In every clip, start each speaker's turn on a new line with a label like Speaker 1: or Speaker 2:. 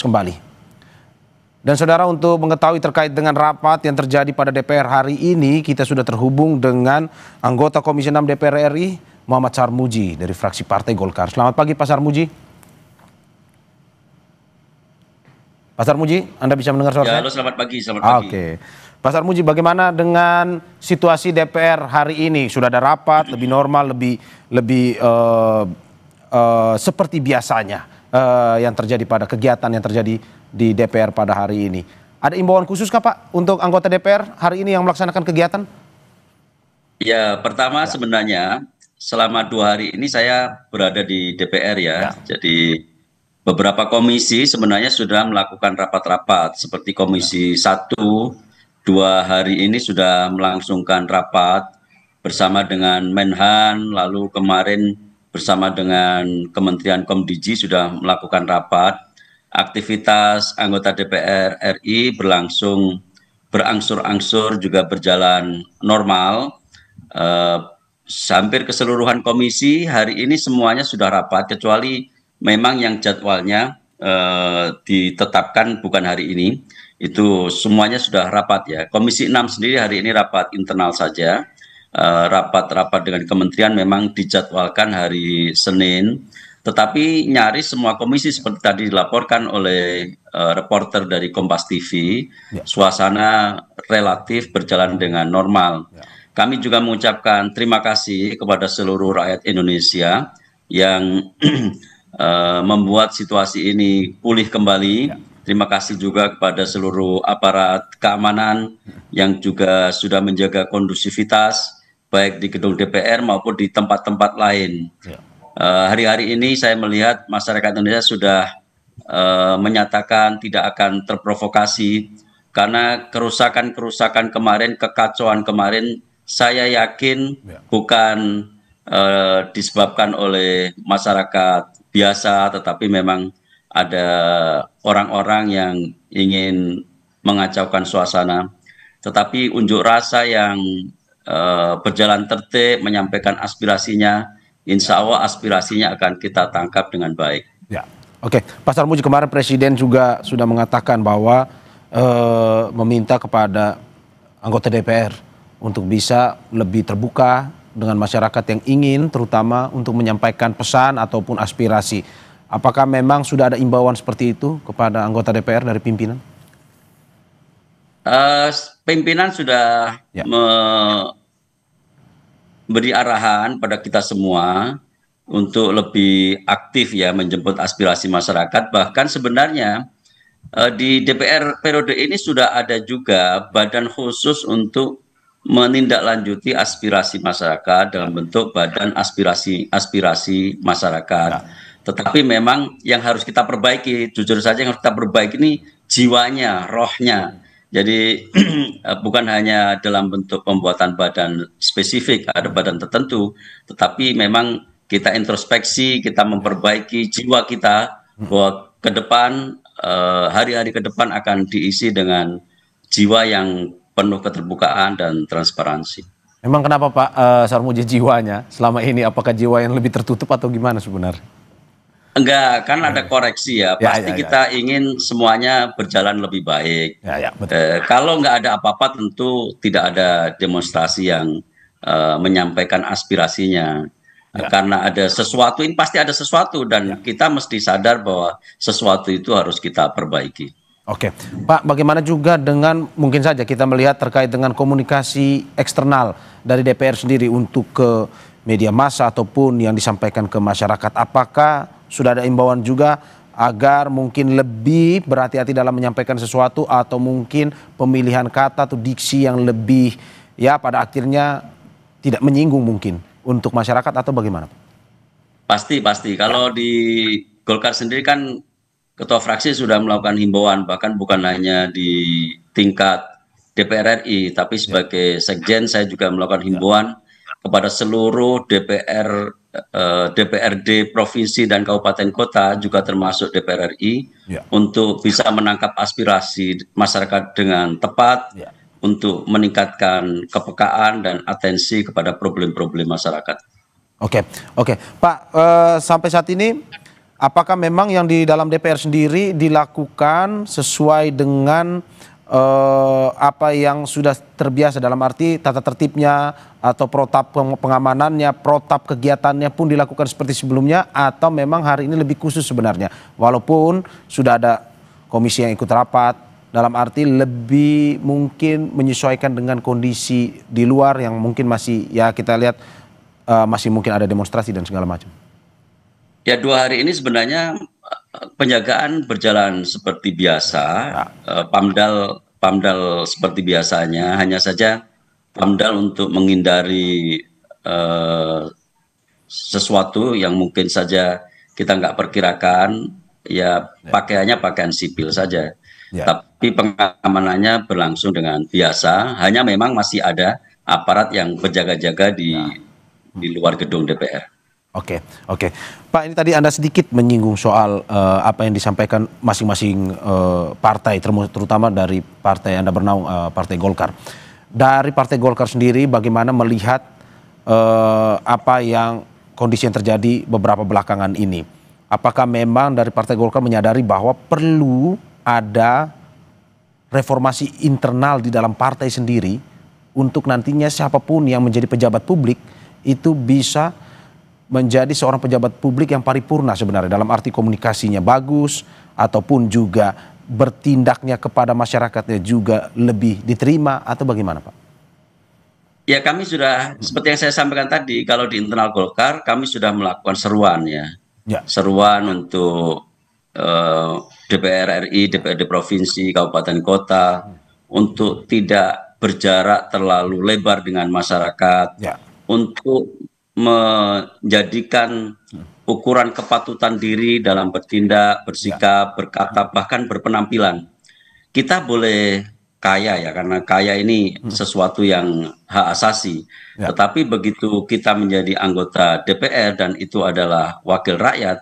Speaker 1: kembali. Dan saudara, untuk mengetahui terkait dengan rapat yang terjadi pada DPR hari ini, kita sudah terhubung dengan anggota Komisi 6 DPR RI, Muhammad Sarmuji dari fraksi Partai Golkar. Selamat pagi Pak Sarmuji. Pak Sarmuji, Anda bisa mendengar suara saya?
Speaker 2: Halo, selamat pagi. Selamat pagi.
Speaker 1: Oke. Pak Sarmuji, bagaimana dengan situasi DPR hari ini? Sudah ada rapat, lebih normal, lebih seperti biasanya yang terjadi pada kegiatan yang terjadi di DPR pada hari ini. Ada imbauan khusus kah Pak untuk anggota DPR hari ini yang melaksanakan kegiatan?
Speaker 2: Ya, pertama sebenarnya selama 2 hari ini saya berada di DPR ya. Jadi beberapa komisi sebenarnya sudah melakukan rapat-rapat seperti Komisi 1, 2 hari ini sudah melangsungkan rapat bersama dengan Menhan, lalu kemarin bersama dengan Kementerian Komdiji sudah melakukan rapat. Aktivitas anggota DPR RI berlangsung berangsur-angsur juga berjalan normal. Hampir keseluruhan komisi hari ini semuanya sudah rapat, kecuali memang yang jadwalnya ditetapkan bukan hari ini, itu semuanya sudah rapat ya. Komisi 6 sendiri hari ini rapat internal saja. Rapat-rapat dengan kementerian memang dijadwalkan hari Senin, tetapi nyaris semua komisi seperti tadi dilaporkan oleh reporter dari Kompas TV, suasana relatif berjalan dengan normal. Kami juga mengucapkan terima kasih kepada seluruh rakyat Indonesia yang membuat situasi ini pulih kembali. Terima kasih juga kepada seluruh aparat keamanan yang juga sudah menjaga kondusivitas baik di gedung DPR maupun di tempat-tempat lain. Hari-hari ini saya melihat masyarakat Indonesia sudah menyatakan tidak akan terprovokasi karena kerusakan-kerusakan kemarin, kekacauan kemarin, saya yakin bukan disebabkan oleh masyarakat biasa, tetapi memang ada orang-orang yang ingin mengacaukan suasana. Tetapi unjuk rasa yang berjalan tertib, menyampaikan aspirasinya, insya Allah aspirasinya akan kita tangkap dengan baik.
Speaker 1: Ya, oke. Pak Sarmuji, kemarin Presiden juga sudah mengatakan bahwa meminta kepada anggota DPR untuk bisa lebih terbuka dengan masyarakat yang ingin terutama untuk menyampaikan pesan ataupun aspirasi. Apakah memang sudah ada imbauan seperti itu kepada anggota DPR dari pimpinan?
Speaker 2: Pimpinan sudah memberi arahan pada kita semua untuk lebih aktif ya menjemput aspirasi masyarakat. Bahkan sebenarnya di DPR periode ini sudah ada juga badan khusus untuk menindaklanjuti aspirasi masyarakat dalam bentuk badan aspirasi masyarakat. Tetapi memang yang harus kita perbaiki, jujur saja yang harus kita perbaiki ini jiwanya, rohnya. Jadi bukan hanya dalam bentuk pembuatan badan spesifik, ada badan tertentu, tetapi memang kita introspeksi, kita memperbaiki jiwa kita bahwa ke depan, hari-hari ke depan akan diisi dengan jiwa yang penuh keterbukaan dan transparansi.
Speaker 1: Memang kenapa Pak Sarmuji jiwanya selama ini, apakah jiwa yang lebih tertutup atau gimana sebenarnya?
Speaker 2: Enggak, kan ada koreksi ya. Pasti kita ingin semuanya berjalan lebih baik. Kalau nggak ada apa-apa tentu tidak ada demonstrasi yang menyampaikan aspirasinya. Karena ada sesuatu, ini pasti ada sesuatu dan kita mesti sadar bahwa sesuatu itu harus kita perbaiki.
Speaker 1: Oke, Pak, bagaimana juga dengan mungkin saja kita melihat terkait dengan komunikasi eksternal dari DPR sendiri untuk ke media massa ataupun yang disampaikan ke masyarakat. Apakah sudah ada imbauan juga agar mungkin lebih berhati-hati dalam menyampaikan sesuatu atau mungkin pemilihan kata atau diksi yang lebih ya pada akhirnya tidak menyinggung mungkin untuk masyarakat atau bagaimana?
Speaker 2: Pasti. Kalau di Golkar sendiri kan Ketua fraksi sudah melakukan himbauan, bahkan bukan hanya di tingkat DPR RI, tapi sebagai sekjen saya juga melakukan himbauan kepada seluruh DPRD provinsi dan kabupaten kota, juga termasuk DPR RI, untuk bisa menangkap aspirasi masyarakat dengan tepat, untuk meningkatkan kepekaan dan atensi kepada problem-problem masyarakat.
Speaker 1: Oke. Pak, sampai saat ini apakah memang yang di dalam DPR sendiri dilakukan sesuai dengan apa yang sudah terbiasa, dalam arti tata tertibnya atau protap pengamanannya, protap kegiatannya pun dilakukan seperti sebelumnya, atau memang hari ini lebih khusus sebenarnya walaupun sudah ada komisi yang ikut rapat, dalam arti lebih mungkin menyesuaikan dengan kondisi di luar yang mungkin masih ya kita lihat masih mungkin ada demonstrasi dan segala macam.
Speaker 2: Ya, 2 hari ini sebenarnya penjagaan berjalan seperti biasa, Pamdal seperti biasanya, hanya saja Pamdal untuk menghindari sesuatu yang mungkin saja kita nggak perkirakan, ya pakaiannya pakaian sipil saja. Tapi pengamanannya berlangsung dengan biasa, hanya memang masih ada aparat yang berjaga-jaga di luar gedung DPR.
Speaker 1: Oke. Pak, ini tadi Anda sedikit menyinggung soal apa yang disampaikan masing-masing partai, terutama dari partai Anda bernaung, Partai Golkar. Dari Partai Golkar sendiri, bagaimana melihat apa yang kondisi yang terjadi beberapa belakangan ini? Apakah memang dari Partai Golkar menyadari bahwa perlu ada reformasi internal di dalam partai sendiri untuk nantinya siapapun yang menjadi pejabat publik itu bisa menjadi seorang pejabat publik yang paripurna sebenarnya, dalam arti komunikasinya bagus ataupun juga bertindaknya kepada masyarakatnya juga lebih diterima, atau bagaimana Pak?
Speaker 2: Ya, kami sudah seperti yang saya sampaikan tadi, kalau di internal Golkar kami sudah melakukan seruan seruan untuk DPR RI, DPRD provinsi, kabupaten kota untuk tidak berjarak terlalu lebar dengan masyarakat, untuk menjadikan ukuran kepatutan diri dalam bertindak, bersikap, berkata, bahkan berpenampilan. Kita boleh kaya ya, karena kaya ini sesuatu yang hak asasi. Tetapi begitu kita menjadi anggota DPR dan itu adalah wakil rakyat,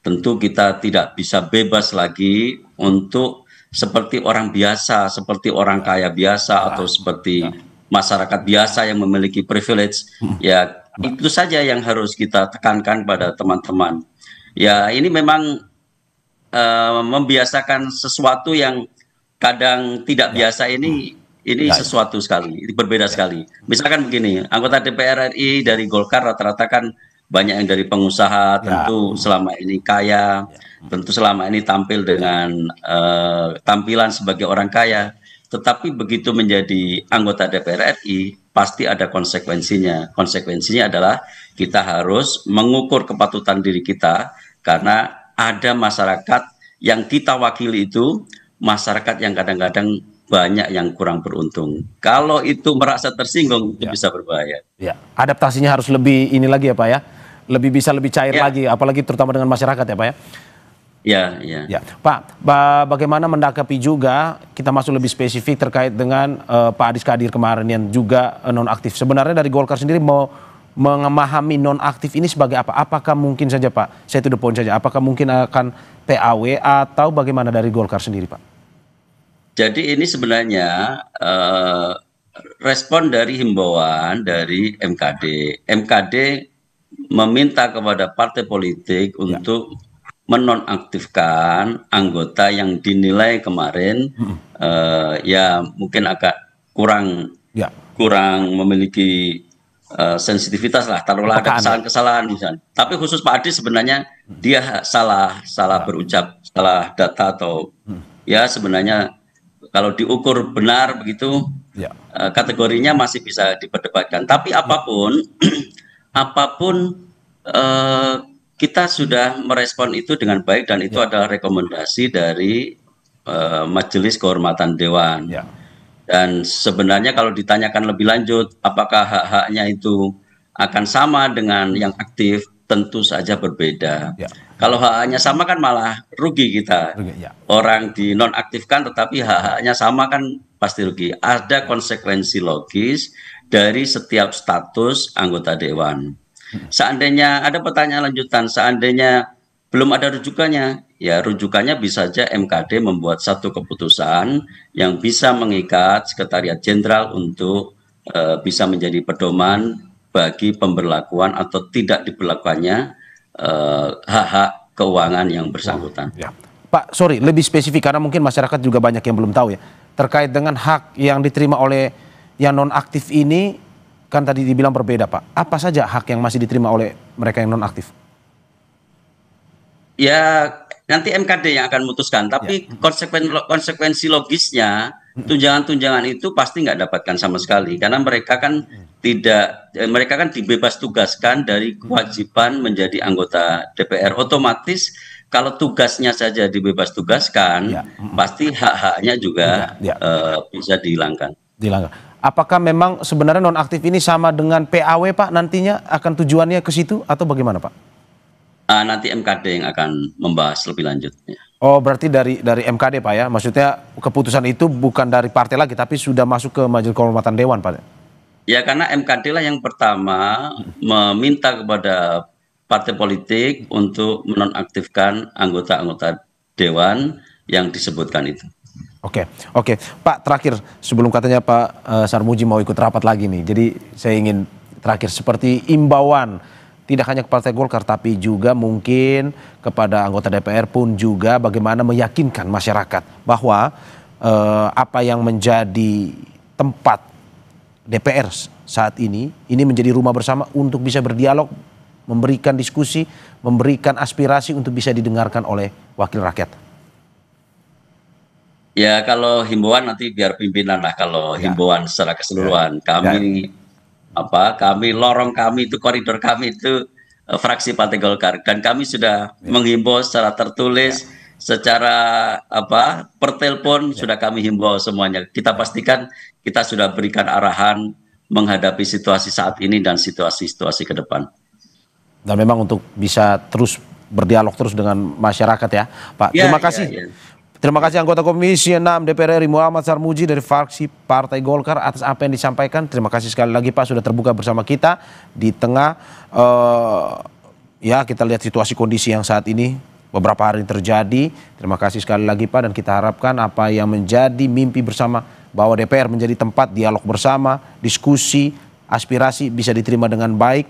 Speaker 2: tentu kita tidak bisa bebas lagi untuk seperti orang biasa, seperti orang kaya biasa, atau seperti masyarakat biasa yang memiliki privilege. Ya, itu saja yang harus kita tekankan pada teman-teman. Ya, ini memang membiasakan sesuatu yang kadang tidak biasa, ini sesuatu sekali, ini berbeda sekali. Misalkan begini, anggota DPR RI dari Golkar rata-rata kan banyak yang dari pengusaha, tentu selama ini kaya, tentu selama ini tampil dengan tampilan sebagai orang kaya. Tetapi begitu menjadi anggota DPR RI, pasti ada konsekuensinya. Konsekuensinya adalah kita harus mengukur kepatutan diri kita, karena ada masyarakat yang kita wakili itu, masyarakat yang kadang-kadang banyak yang kurang beruntung. Kalau itu merasa tersinggung, itu bisa berbahaya.
Speaker 1: Ya, adaptasinya harus lebih ini lagi ya Pak ya, lebih cair lagi, apalagi terutama dengan masyarakat ya Pak ya. Ya, Pak, bagaimana mendakapi juga, kita masuk lebih spesifik terkait dengan Pak Adis Kadir kemarin yang juga nonaktif. Sebenarnya dari Golkar sendiri mau memahami nonaktif ini sebagai apa? Apakah mungkin saja Pak, saya to the point saja, apakah mungkin akan PAW atau bagaimana dari Golkar sendiri Pak?
Speaker 2: Jadi ini sebenarnya respon dari himbauan dari MKD. MKD meminta kepada partai politik untuk menonaktifkan anggota yang dinilai kemarin ya mungkin agak kurang memiliki sensitivitas lah, taruhlah ada kesalahan-kesalahan misalnya. Tapi khusus Pak Adis sebenarnya dia salah berucap, salah data, atau ya sebenarnya kalau diukur benar begitu kategorinya masih bisa diperdebatkan. Tapi apapun kita sudah merespon itu dengan baik, dan itu adalah rekomendasi dari Majelis Kehormatan Dewan. Dan sebenarnya kalau ditanyakan lebih lanjut, apakah hak-haknya itu akan sama dengan yang aktif, tentu saja berbeda. Kalau hak-haknya sama kan malah rugi kita. Orang dinonaktifkan tetapi hak-haknya sama kan pasti rugi. Ada konsekuensi logis dari setiap status anggota dewan. Seandainya ada pertanyaan lanjutan, seandainya belum ada rujukannya, ya rujukannya bisa saja MKD membuat satu keputusan yang bisa mengikat Sekretariat Jenderal untuk bisa menjadi pedoman bagi pemberlakuan atau tidak diberlakukannya hak-hak keuangan yang bersangkutan.
Speaker 1: Ya. Pak, sorry, lebih spesifik karena mungkin masyarakat juga banyak yang belum tahu ya. Terkait dengan hak yang diterima oleh yang nonaktif ini, kan tadi dibilang berbeda Pak. Apa saja hak yang masih diterima oleh mereka yang nonaktif?
Speaker 2: Ya nanti MKD yang akan memutuskan, tapi konsekuensi logisnya tunjangan-tunjangan itu pasti nggak dapatkan sama sekali karena mereka kan mereka kan dibebas tugaskan dari kewajiban menjadi anggota DPR. Otomatis kalau tugasnya saja dibebas tugaskan, pasti hak-haknya juga bisa dihilangkan.
Speaker 1: Apakah memang sebenarnya nonaktif ini sama dengan PAW Pak, nantinya akan tujuannya ke situ atau bagaimana Pak?
Speaker 2: Nanti MKD yang akan membahas lebih lanjut.
Speaker 1: Oh, berarti dari MKD Pak ya? Maksudnya keputusan itu bukan dari partai lagi, tapi sudah masuk ke Majelis Kehormatan Dewan Pak?
Speaker 2: Ya, karena MKD lah yang pertama meminta kepada partai politik untuk menonaktifkan anggota-anggota Dewan yang disebutkan itu.
Speaker 1: Oke. Pak, terakhir sebelum katanya Pak Sarmuji mau ikut rapat lagi nih, jadi saya ingin terakhir seperti imbauan tidak hanya ke Partai Golkar tapi juga mungkin kepada anggota DPR pun juga bagaimana meyakinkan masyarakat bahwa apa yang menjadi tempat DPR saat ini menjadi rumah bersama untuk bisa berdialog, memberikan diskusi, memberikan aspirasi untuk bisa didengarkan oleh wakil rakyat.
Speaker 2: Ya kalau himbauan nanti biar pimpinan lah, kalau himbauan secara keseluruhan. Lorong kami itu, koridor kami itu fraksi Partai Golkar, dan kami sudah menghimbau secara tertulis, secara per telepon sudah kami himbau semuanya. Kita pastikan kita sudah berikan arahan menghadapi situasi saat ini dan situasi-situasi ke depan. Dan
Speaker 1: memang untuk bisa terus berdialog terus dengan masyarakat ya Pak. Terima kasih. Terima kasih anggota Komisi 6 DPR RI Muhammad Sarmuji dari fraksi Partai Golkar atas apa yang disampaikan. Terima kasih sekali lagi Pak sudah terbuka bersama kita di tengah kita lihat situasi kondisi yang saat ini beberapa hari terjadi. Terima kasih sekali lagi Pak, dan kita harapkan apa yang menjadi mimpi bersama bahwa DPR menjadi tempat dialog bersama, diskusi, aspirasi bisa diterima dengan baik.